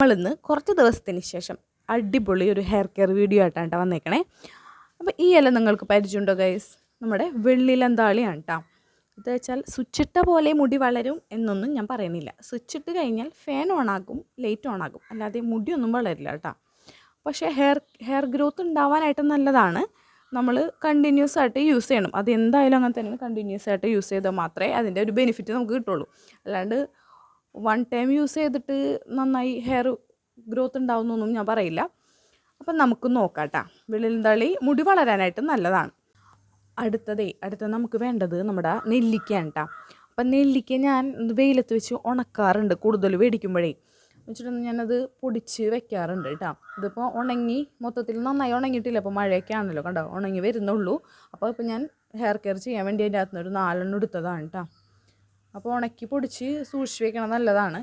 നമ്മളിന്ന് കുറച്ച് ദിവസത്തിന് ശേഷം അടിപൊളി ഒരു ഹെയർ കെയർ വീഡിയോ ആയിട്ടാണ് വന്നേക്കണേ. അപ്പോൾ ഈ ഇല നിങ്ങൾക്ക് പരിചയമുണ്ടോ ഗൈസ്? നമ്മുടെ വെള്ളിലന്താളിയാണ് കേട്ടോ. ഇത് വെച്ചാൽ സ്വിച്ചിട്ട പോലെ മുടി വളരും എന്നൊന്നും ഞാൻ പറയുന്നില്ല. സ്വിച്ചിട്ട് കഴിഞ്ഞാൽ ഫാൻ ഓണാകും, ലൈറ്റ് ഓണാകും, അല്ലാതെ മുടിയൊന്നും വളരില്ല കേട്ടോ. പക്ഷേ ഹെയർ ഗ്രോത്ത് ഉണ്ടാവാനായിട്ട് നല്ലതാണ്. നമ്മൾ കണ്ടിന്യൂസ് ആയിട്ട് യൂസ് ചെയ്യണം. അത് എന്തായാലും അങ്ങനെ തന്നെ കണ്ടിന്യൂസ് ആയിട്ട് യൂസ് ചെയ്താൽ മാത്രമേ അതിൻ്റെ ഒരു ബെനിഫിറ്റ് നമുക്ക് കിട്ടുള്ളൂ. അല്ലാണ്ട് വൺ ടൈം യൂസ് ചെയ്തിട്ട് നന്നായി ഹെയർ ഗ്രോത്ത് ഉണ്ടാവുന്നൊന്നും ഞാൻ പറയില്ല. അപ്പം നമുക്ക് നോക്കാം കേട്ടോ. വെള്ളിലന്താളി മുടി വളരാനായിട്ട് നല്ലതാണ്. അടുത്ത നമുക്ക് വേണ്ടത് നമ്മുടെ നെല്ലിക്കയാണ് കേട്ടോ. അപ്പം നെല്ലിക്ക ഞാൻ വെയിലത്ത് വെച്ച് ഉണക്കാറുണ്ട് കൂടുതൽ മേടിക്കുമ്പോഴേ. വെച്ചിട്ടുണ്ടെങ്കിൽ ഞാനത് പൊടിച്ച് വെക്കാറുണ്ട് കേട്ടോ. ഇതിപ്പോൾ ഉണങ്ങി മൊത്തത്തിൽ നന്നായി ഉണങ്ങിയിട്ടില്ല. അപ്പോൾ മഴയൊക്കെ ആണല്ലോ, കണ്ടോ, ഉണങ്ങി വരുന്നുള്ളൂ. അപ്പോൾ ഇപ്പോൾ ഞാൻ ഹെയർ കെയർ ചെയ്യാൻ വേണ്ടി അതിൻ്റെ അകത്തുനിന്ന് ഒരു 4 എണ്ണം എടുത്തതാണ് കേട്ടോ. അപ്പോൾ ഉണക്കി പൊടിച്ച് സൂക്ഷിച്ച് വെക്കണം, നല്ലതാണ്.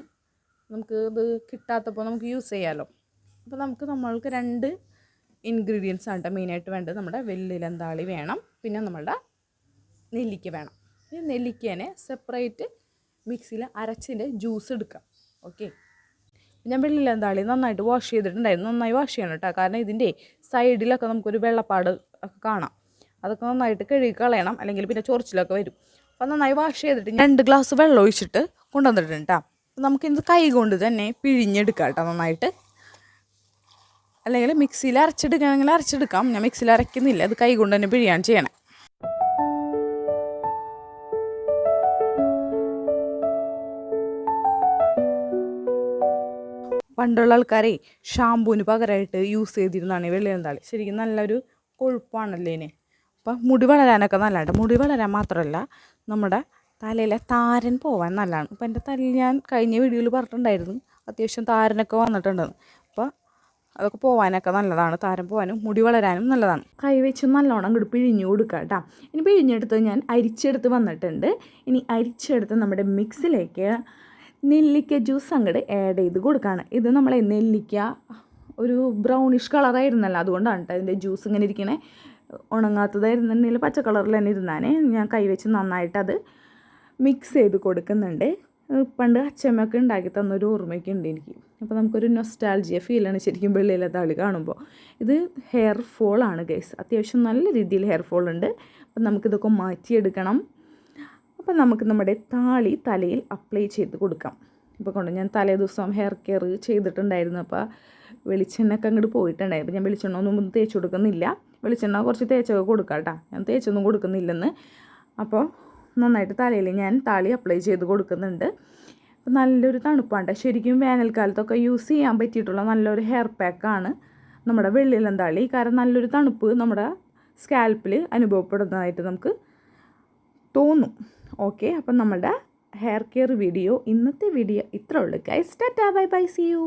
നമുക്ക് ഇത് കിട്ടാത്തപ്പോൾ നമുക്ക് യൂസ് ചെയ്യാമല്ലോ. അപ്പോൾ നമ്മൾക്ക് 2 ഇൻഗ്രീഡിയൻസ് ആണ് മെയിനായിട്ട് വേണ്ടത്. നമ്മുടെ വെള്ളിലന്താളി വേണം, പിന്നെ നമ്മളുടെ നെല്ലിക്ക വേണം. ഈ നെല്ലിക്കേനെ സെപ്പറേറ്റ് മിക്സിയിൽ അരച്ചിൻ്റെ ജ്യൂസ് എടുക്കാം. ഓക്കെ, ഞാൻ വെള്ളിലന്താളി നന്നായിട്ട് വാഷ് ചെയ്തിട്ടുണ്ടായിരുന്നു. നന്നായി വാഷ് ചെയ്യണം കേട്ടോ, കാരണം ഇതിൻ്റെ സൈഡിലൊക്കെ നമുക്കൊരു വെള്ളപ്പാട് ഒക്കെ കാണാം. അതൊക്കെ നന്നായിട്ട് കഴുകി കളയണം, അല്ലെങ്കിൽ പിന്നെ ചൊറിച്ചിലൊക്കെ വരും. അപ്പോൾ നന്നായി വാഷ് ചെയ്തിട്ട് 2 ഗ്ലാസ് വെള്ളം ഒഴിച്ചിട്ട് കൊണ്ടുവന്നിട്ടുണ്ട് കേട്ടോ. നമുക്കിത് കൈ കൊണ്ട് തന്നെ പിഴിഞ്ഞെടുക്കാം കേട്ടോ നന്നായിട്ട്. അല്ലെങ്കിൽ മിക്സിയിൽ അരച്ചെടുക്കുകയാണെങ്കിൽ അരച്ചെടുക്കാം. ഞാൻ മിക്സിയിൽ അരയ്ക്കുന്നില്ല, അത് കൈ കൊണ്ട് തന്നെ പിഴിയാണ് ചെയ്യണേ. പണ്ടുള്ള ആൾക്കാരെ ഷാമ്പൂവിന് പകരമായിട്ട് യൂസ് ചെയ്തിരുന്നതാണ് ഈ വെള്ളിലന്താളി. ശരിക്കും നല്ലൊരു കൊഴുപ്പാണല്ലേ ഇതിന്. അപ്പം മുടി വളരാനൊക്കെ നല്ലതാണ്. മുടി വളരാൻ മാത്രമല്ല, നമ്മുടെ തലയിലെ താരൻ പോവാൻ നല്ലതാണ്. അപ്പോൾ എൻ്റെ തലയിൽ ഞാൻ കഴിഞ്ഞ വീഡിയോയിൽ പറഞ്ഞിട്ടുണ്ടായിരുന്നു അത്യാവശ്യം താരനൊക്കെ വന്നിട്ടുണ്ടെന്ന്. അപ്പോൾ അതൊക്കെ പോകാനൊക്കെ നല്ലതാണ്. താരൻ പോകാനും മുടി വളരാനും നല്ലതാണ്. കൈ വെച്ച് നല്ലോണം അങ്ങോട്ട് പിഴിഞ്ഞു കൊടുക്കുക കേട്ടോ. ഇനി പിഴിഞ്ഞെടുത്ത് ഞാൻ അരിച്ചെടുത്ത് വന്നിട്ടുണ്ട്. ഇനി അരിച്ചെടുത്ത് നമ്മുടെ മിക്സിലേക്ക് നെല്ലിക്ക ജ്യൂസ് അങ്ങോട്ട് ആഡ് ചെയ്ത് കൊടുക്കുകയാണ്. ഇത് നമ്മളെ നെല്ലിക്ക ഒരു ബ്രൗണിഷ് കളറായിരുന്നല്ലോ, അതുകൊണ്ടാണ് കേട്ടോ ഇതിൻ്റെ ജ്യൂസ് ഇങ്ങനെ ഇരിക്കണേ. ഉണങ്ങാത്തതായിരുന്നുണ്ടെങ്കിൽ പച്ച കളറിൽ തന്നെ ഇരുന്നാനേ. ഞാൻ കൈ വെച്ച് നന്നായിട്ട് അത് മിക്സ് ചെയ്ത് കൊടുക്കുന്നുണ്ട്. പണ്ട് അച്ഛമ്മയൊക്കെ ഉണ്ടാക്കി തന്നൊരു ഓർമ്മയൊക്കെ ഉണ്ട് എനിക്ക്. അപ്പോൾ നമുക്കൊരു നൊസ്റ്റാൾജിയ ഫീലാണ് ശരിക്കും വെള്ളിലന്താളി കാണുമ്പോൾ. ഇത് ഹെയർ ഫോളാണ് ഗൈസ്, അത്യാവശ്യം നല്ല രീതിയിൽ ഹെയർ ഫോൾ ഉണ്ട്. അപ്പം നമുക്കിതൊക്കെ മാറ്റിയെടുക്കണം. അപ്പം നമുക്ക് നമ്മുടെ താളി തലയിൽ അപ്ലൈ ചെയ്ത് കൊടുക്കാം. ഇപ്പോൾ ഞാൻ തലേ ദിവസം ഹെയർ കെയർ ചെയ്തിട്ടുണ്ടായിരുന്നു. അപ്പോൾ വെളിച്ചെണ്ണയൊക്കെ അങ്ങോട്ട് പോയിട്ടുണ്ടായിരുന്നു. അപ്പോൾ ഞാൻ വെളിച്ചെണ്ണ ഒന്നും തേച്ച് കൊടുക്കുന്നില്ല. വെളിച്ചെണ്ണ കുറച്ച് തേച്ചൊക്കെ കൊടുക്കാം കേട്ടോ, ഞാൻ തേച്ചൊന്നും കൊടുക്കുന്നില്ലെന്ന്. അപ്പോൾ നന്നായിട്ട് തലയിൽ ഞാൻ താളി അപ്ലൈ ചെയ്ത് കൊടുക്കുന്നുണ്ട്. അപ്പോൾ നല്ലൊരു തണുപ്പാണ് ശരിക്കും. വേനൽക്കാലത്തൊക്കെ യൂസ് ചെയ്യാൻ പറ്റിയിട്ടുള്ള നല്ലൊരു ഹെയർ പാക്കാണ് നമ്മുടെ വെള്ളിലന്താളി. കാരണം നല്ലൊരു തണുപ്പ് നമ്മുടെ സ്കാൽപ്പിൽ അനുഭവപ്പെടുന്നതായിട്ട് നമുക്ക് തോന്നും. ഓക്കെ, അപ്പം നമ്മുടെ ഹെയർ കെയർ വീഡിയോ, ഇന്നത്തെ വീഡിയോ ഇത്രേ ഉള്ളൂ guys. Tata, bye bye, see U.